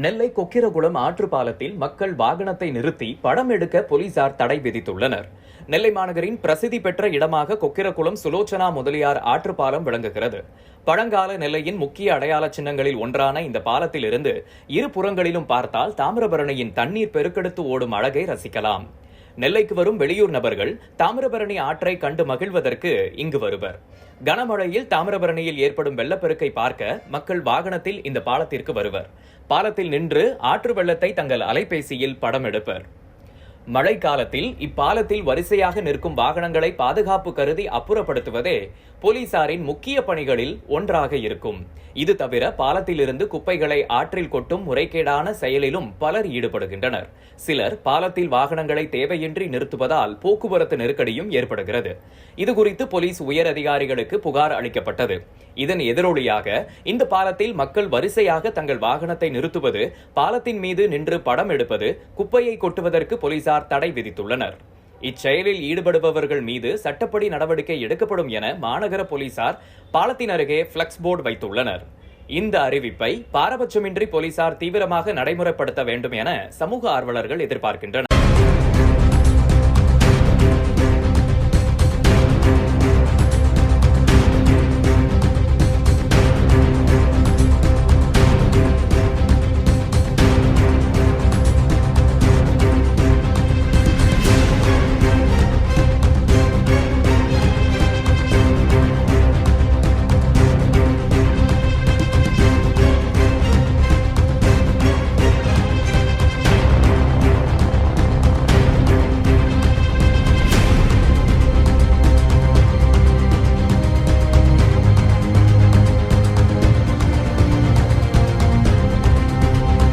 நெல்லை கொக்கிரகுளம் ஆற்று பாலத்தில் மக்கள் வாகனத்தை நிறுத்தி படம் எடுக்க போலீசார் தடை விதித்துள்ளனர். நெல்லை மாநகரின் பிரசித்தி பெற்ற இடமாக கொக்கிரகுளம் சுலோச்சனா முதலியார் ஆற்று பாலம் விளங்குகிறது. பழங்கால நெல்லையின் முக்கிய அடையாள சின்னங்களில் ஒன்றான இந்த பாலத்தில் இருந்து இரு புறங்களிலும் பார்த்தால் தாமிரபரணியின் தண்ணீர் பெருக்கெடுத்து ஓடும் அழகை ரசிக்கலாம். நெல்லைக்கு வரும் வெளியூர் நபர்கள் தாமிரபரணி ஆற்றை கண்டு மகிழ்வதற்கு இங்கு வருவர். கனமழையில் தாமிரபரணியில் ஏற்படும் வெள்ளப்பெருக்கை பார்க்க மக்கள் வாகனத்தில் இந்த பாலத்திற்கு வருவர். பாலத்தில் நின்று ஆற்று வெள்ளத்தை தங்கள் அலைபேசியில் படம் எடுப்பர். மழை காலத்தில் இப்பாலத்தில் வரிசையாக நிற்கும் வாகனங்களை பாதுகாப்பு கருதி அப்புறப்படுத்துவதே போலீசாரின் முக்கிய பணிகளில் ஒன்றாக இருக்கும். இது தவிர பாலத்திலிருந்து குப்பைகளை ஆற்றில் கொட்டும் முறைகேடான செயலிலும் பலர் ஈடுபடுகின்றனர். சிலர் பாலத்தில் வாகனங்களை தேவையின்றி நிறுத்துவதால் போக்குவரத்து நெருக்கடியும் ஏற்படுகிறது. இதுகுறித்து போலீஸ் உயர் அதிகாரிகளுக்கு புகார் அளிக்கப்பட்டது. இதன் எதிரொலியாக இந்த பாலத்தில் மக்கள் வரிசையாக தங்கள் வாகனத்தை நிறுத்துவது, பாலத்தின் மீது நின்று படம் எடுப்பது, குப்பையை கொட்டுவதற்கு போலீசார் தடை விதித்துள்ளனர். இச்செயலில் ஈடுபடுபவர்கள் மீது சட்டப்படி நடவடிக்கை எடுக்கப்படும் என மாநகர போலீசார் பாலத்தின் அருகே பிளக்ஸ் போர்டு வைத்துள்ளனர். இந்த அறிவிப்பை பாரபட்சமின்றி போலீசார் தீவிரமாக நடைமுறைப்படுத்த வேண்டும் என சமூக ஆர்வலர்கள் எதிர்பார்க்கின்றனர்.